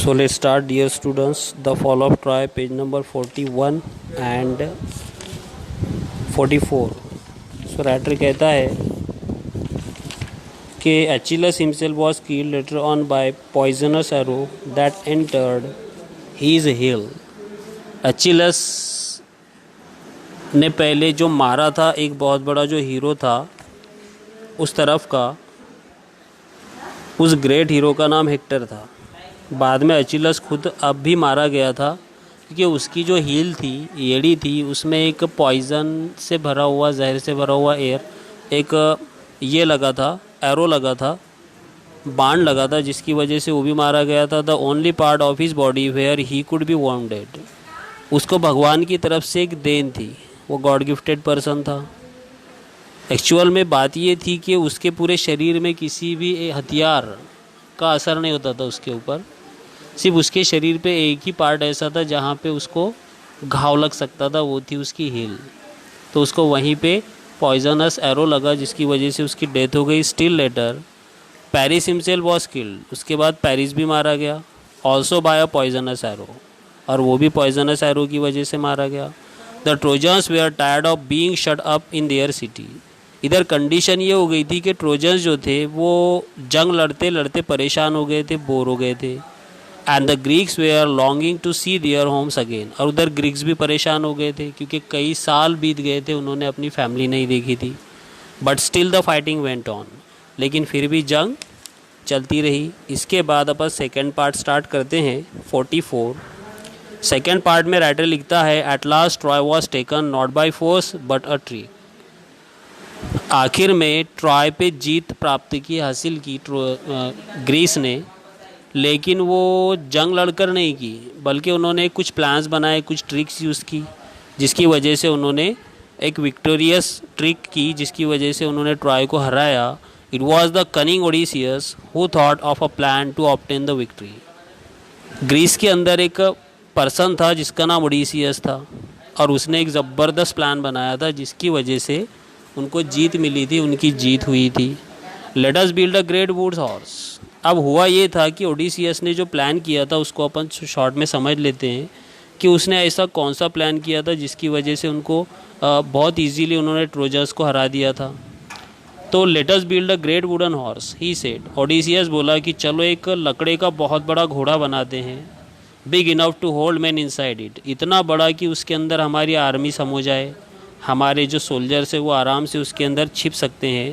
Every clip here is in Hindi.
So let's start, dear students. The fall of Troy, page number 41 and 44. So writer कहता है कि Achilles himself was killed later on by poisonous arrow that entered his heel. Achilles ने पहले जो मारा था एक बहुत बड़ा जो हीरो था उस तरफ का, उस ग्रेट हीरो का नाम हेक्टर था। बाद में अचिलस खुद अब भी मारा गया था क्योंकि उसकी जो हील थी, एड़ी थी, उसमें एक पॉइज़न से भरा हुआ, जहर से भरा हुआ एक ये लगा था, एरो लगा था, बाण लगा था, जिसकी वजह से वो भी मारा गया था। The only part of his body where he could be wounded. उसको भगवान की तरफ से एक देन थी, वो गॉड गिफ्टेड पर्सन था। एक्चुअल में बात ये थी कि उसके पूरे शरीर में किसी भी हथियार का असर नहीं होता था उसके ऊपर, सिर्फ उसके शरीर पे एक ही पार्ट ऐसा था जहाँ पे उसको घाव लग सकता था, वो थी उसकी हील। तो उसको वहीं पे पॉइजनस एरो लगा जिसकी वजह से उसकी डेथ हो गई। Still later Paris himself was killed. उसके बाद पेरिस भी मारा गया, also by a poisonous arrow, और वो भी पॉइजनस एरो की वजह से मारा गया। The Trojans were tired of being shut up in their city. इधर कंडीशन ये हो गई थी कि ट्रोजन्स जो थे वो जंग लड़ते लड़ते परेशान हो गए थे, बोर हो गए थे। And the Greeks were longing to see their homes again. और उधर ग्रीक्स भी परेशान हो गए थे क्योंकि कई साल बीत गए थे, उन्होंने अपनी फैमिली नहीं देखी थी। But still the fighting went on. लेकिन फिर भी जंग चलती रही। इसके बाद अपन सेकेंड पार्ट स्टार्ट करते हैं, 44। सेकेंड पार्ट में राइटर लिखता है, at last Troy was taken not by force but a trick. आखिर में ट्रॉय पे जीत प्राप्त की, हासिल की ग्रीस ने, लेकिन वो जंग लड़कर नहीं की, बल्कि उन्होंने कुछ प्लान्स बनाए, कुछ ट्रिक्स यूज़ की, जिसकी वजह से उन्होंने एक विक्टोरियस ट्रिक की, जिसकी वजह से उन्होंने ट्रॉय को हराया। It was the cunning Odysseus who thought of a plan to obtain the victory. Greece के अंदर एक पर्सन था जिसका नाम ओडिसियस था, और उसने एक ज़बरदस्त प्लान बनाया था जिसकी वजह से उनको जीत मिली थी, उनकी जीत हुई थी। Let us build a great would horse. अब हुआ ये था कि ओडिसियस ने जो प्लान किया था उसको अपन शॉर्ट में समझ लेते हैं कि उसने ऐसा कौन सा प्लान किया था जिसकी वजह से उनको बहुत इजीली उन्होंने ट्रोजन्स को हरा दिया था। तो let us build a great wooden horse he said. Odysseus बोला कि चलो एक लकड़े का बहुत बड़ा घोड़ा बनाते हैं, big enough to hold man inside it. इतना बड़ा कि उसके अंदर हमारी आर्मी सम जाए, हमारे जो सोल्जर्स है वो आराम से उसके अंदर छिप सकते हैं।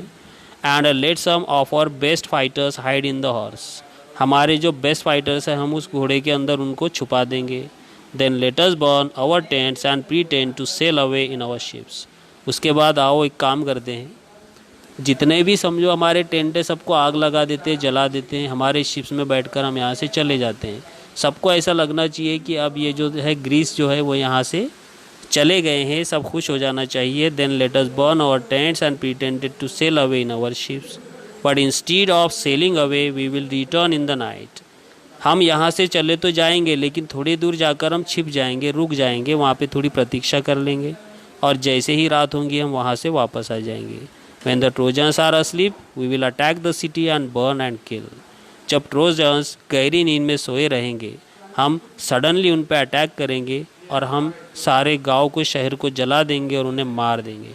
And let some of our best fighters hide in the horse. हमारे जो बेस्ट फाइटर्स हैं हम उस घोड़े के अंदर उनको छुपा देंगे। Then let us burn our tents and pretend to sail away in our ships. उसके बाद आओ एक काम करते हैं, जितने भी समझो हमारे टेंट है सबको आग लगा देते हैं, जला देते हैं, हमारे शिप्स में बैठकर हम यहाँ से चले जाते हैं। सबको ऐसा लगना चाहिए कि अब ये जो है ग्रीस जो है वो यहाँ से चले गए हैं, सब खुश हो जाना चाहिए। Then let us burn our tents and pretended to sail away in our ships, but instead of sailing away we will return in the night. हम यहाँ से चले तो जाएंगे लेकिन थोड़ी दूर जाकर हम छिप जाएंगे, रुक जाएंगे, वहाँ पे थोड़ी प्रतीक्षा कर लेंगे, और जैसे ही रात होंगी हम वहाँ से वापस आ जाएंगे। When the Trojans are asleep we will attack the city and burn and kill. जब ट्रोजन्स गहरी नींद में सोए रहेंगे हम सडनली उन पर अटैक करेंगे और हम सारे गांव को, शहर को जला देंगे और उन्हें मार देंगे।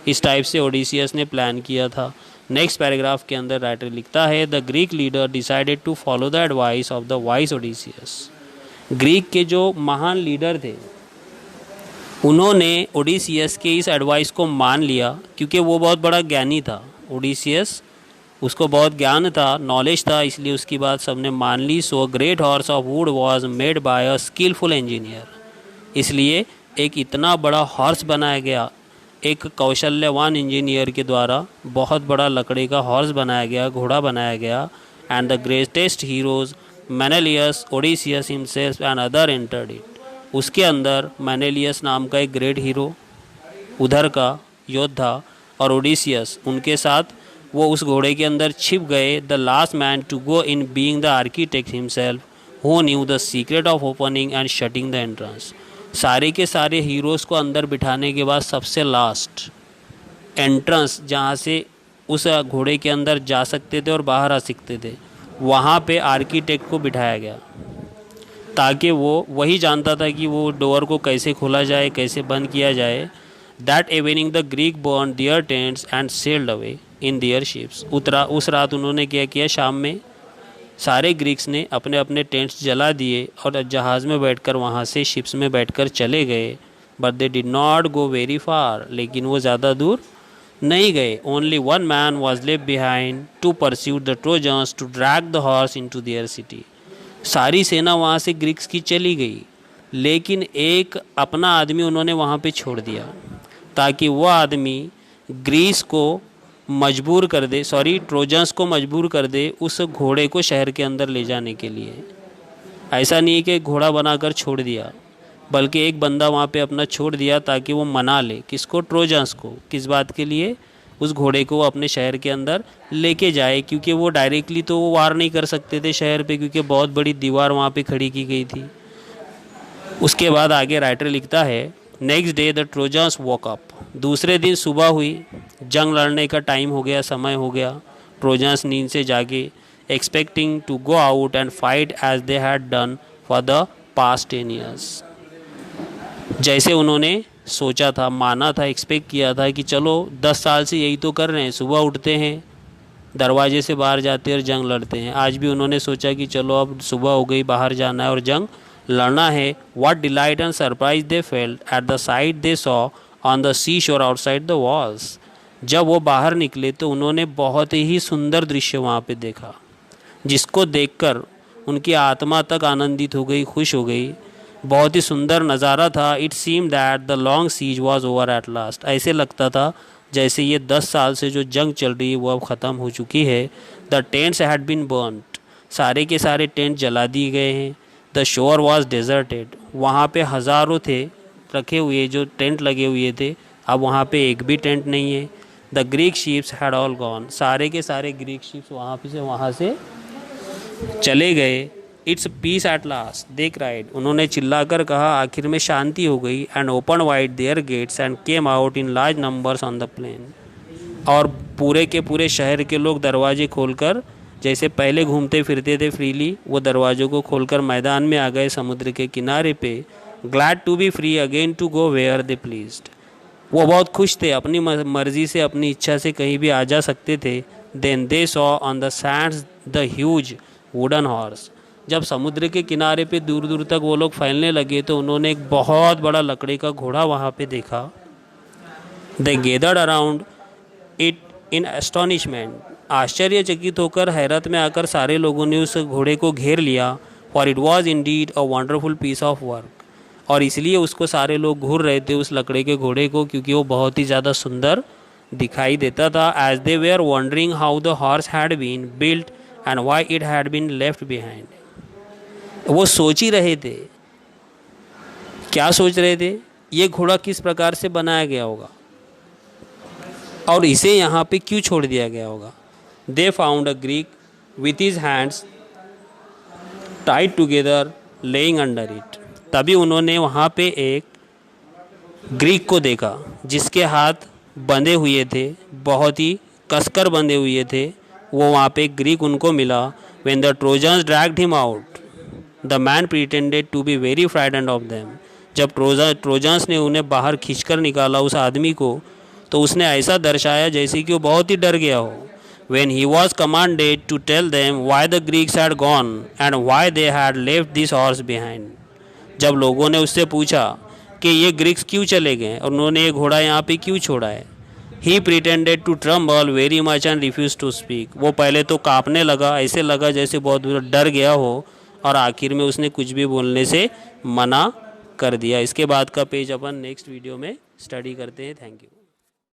इस टाइप से ओडिसियस ने प्लान किया था। नेक्स्ट पैराग्राफ के अंदर राइटर लिखता है, the Greek leader decided to follow the advice of the wise Odysseus. Greek के जो महान लीडर थे उन्होंने ओडिसियस के इस एडवाइस को मान लिया क्योंकि वो बहुत बड़ा ज्ञानी था। ओडिसियस, उसको बहुत ज्ञान था, नॉलेज था, इसलिए उसकी बात सबने मान ली। So great horse of wood was made by a skilful engineer. इसलिए एक इतना बड़ा हॉर्स बनाया गया, एक कौशल्यवान इंजीनियर के द्वारा बहुत बड़ा लकड़ी का हॉर्स बनाया गया, घोड़ा बनाया गया। And the greatest heroes Menelaus, Odysseus himself and other entered it. उसके अंदर मेनेलियस नाम का एक ग्रेट हीरो, उधर का योद्धा, और ओडिसियस उनके साथ वो उस घोड़े के अंदर छिप गए। The last man to go in being the architect himself who knew the secret of opening and shutting the entrance. सारे के सारे हीरोज़ को अंदर बिठाने के बाद सबसे लास्ट एंट्रेंस जहाँ से उस घोड़े के अंदर जा सकते थे और बाहर आ सकते थे, वहाँ पे आर्किटेक्ट को बिठाया गया। ताकि वो वही जानता था कि वो डोर को कैसे खोला जाए, कैसे बंद किया जाए। That evening the Greek burn their tents and sailed away in their ships. उस रात उन्होंने क्या किया, शाम में सारे ग्रीक्स ने अपने अपने टेंट्स जला दिए और जहाज़ में बैठकर वहाँ से शिप्स में बैठकर चले गए। But they did not go very far, लेकिन वो ज़्यादा दूर नहीं गए। Only one man was left behind to pursue the Trojans to drag the horse into their city. सारी सेना वहाँ से ग्रीक्स की चली गई, लेकिन एक अपना आदमी उन्होंने वहाँ पे छोड़ दिया ताकि वह आदमी ग्रीस को मजबूर कर दे, ट्रोजन्स को मजबूर कर दे उस घोड़े को शहर के अंदर ले जाने के लिए। ऐसा नहीं कि घोड़ा बनाकर छोड़ दिया, बल्कि एक बंदा वहाँ पे अपना छोड़ दिया ताकि वो मना ले किसको, ट्रोजन्स को। किस बात के लिए, उस घोड़े को अपने शहर के अंदर लेके जाए, क्योंकि वो डायरेक्टली तो वो वार नहीं कर सकते थे शहर पे, क्योंकि बहुत बड़ी दीवार वहाँ पे खड़ी की गई थी। उसके बाद आगे राइटर लिखता है, next day the trojans walk up. दूसरे दिन सुबह हुई, जंग लड़ने का टाइम हो गया, समय हो गया। ट्रोजन्स नींद से जागे, expecting to go out and fight as they had done for the past 10 years। जैसे उन्होंने सोचा था, माना था, एक्सपेक्ट किया था कि चलो 10 साल से यही तो कर रहे हैं, सुबह उठते हैं, दरवाजे से बाहर जाते हैं और जंग लड़ते हैं। आज भी उन्होंने सोचा कि चलो अब सुबह हो गई, बाहर जाना है और जंग लड़ना है। What delight and surprise they felt at the sight they saw on the sea shore outside the walls. जब वो बाहर निकले तो उन्होंने बहुत ही सुंदर दृश्य वहाँ पे देखा, जिसको देखकर उनकी आत्मा तक आनंदित हो गई, खुश हो गई। बहुत ही सुंदर नज़ारा था। It seem that the long siege was over at last. ऐसे लगता था जैसे ये 10 साल से जो जंग चल रही है वो अब ख़त्म हो चुकी है। The tents had been burned. सारे के सारे टेंट जला दिए गए हैं। The shore was deserted. वहाँ पे हज़ारों थे रखे हुए जो टेंट लगे हुए थे, अब वहाँ पे एक भी टेंट नहीं है। The Greek ships had all gone. सारे के सारे ग्रीक शिप्स वहाँ से चले गए। It's peace at last they cried. उन्होंने चिल्लाकर कहा आखिर में शांति हो गई। And open wide their gates and came out in large numbers on the plain. और पूरे के पूरे शहर के लोग दरवाजे खोलकर, जैसे पहले घूमते फिरते थे फ्रीली, वो दरवाज़ों को खोलकर मैदान में आ गए समुद्र के किनारे पे। Glad to be free again to go where they pleased. वो बहुत खुश थे, अपनी मर्जी से, अपनी इच्छा से कहीं भी आ जा सकते थे। Then they saw on the sands the huge wooden horse. जब समुद्र के किनारे पे दूर दूर तक वो लोग फैलने लगे तो उन्होंने एक बहुत बड़ा लकड़ी का घोड़ा वहाँ पे देखा। They gathered around it in astonishment. आश्चर्यचकित होकर, हैरत में आकर सारे लोगों ने उस घोड़े को घेर लिया। For it was indeed a wonderful piece of work. और इसलिए उसको सारे लोग घूर रहे थे, उस लकड़ी के घोड़े को, क्योंकि वो बहुत ही ज़्यादा सुंदर दिखाई देता था। As they were wondering how the horse had been built and why it had been left behind. वो सोच ही रहे थे, क्या सोच रहे थे, ये घोड़ा किस प्रकार से बनाया गया होगा और इसे यहाँ पे क्यों छोड़ दिया गया होगा। They found a Greek with his hands Tide together laying under it. तभी उन्होंने वहाँ पे एक ग्रीक को देखा जिसके हाथ बंधे हुए थे, बहुत ही कसकर बंधे हुए थे। वो वहाँ पे ग्रीक उनको मिला। When the Trojans dragged him out the man pretended to be very frightened of them. जब ट्रोजन्स ने उन्हें बाहर खींचकर निकाला उस आदमी को, तो उसने ऐसा दर्शाया जैसे कि वो बहुत ही डर गया हो। When he was commanded to tell them why the Greeks had gone and why they had left this horse behind। जब लोगों ने उससे पूछा कि ये ग्रीक्स क्यों चले गए और उन्होंने ये घोड़ा यहाँ पे क्यों छोड़ा है, he pretended to tremble very much and refused to speak। वो पहले तो कांपने लगा, ऐसे लगा जैसे बहुत डर गया हो, और आखिर में उसने कुछ भी बोलने से मना कर दिया। इसके बाद का पेज अपन नेक्स्ट वीडियो में स्टडी करते हैं। Thank you.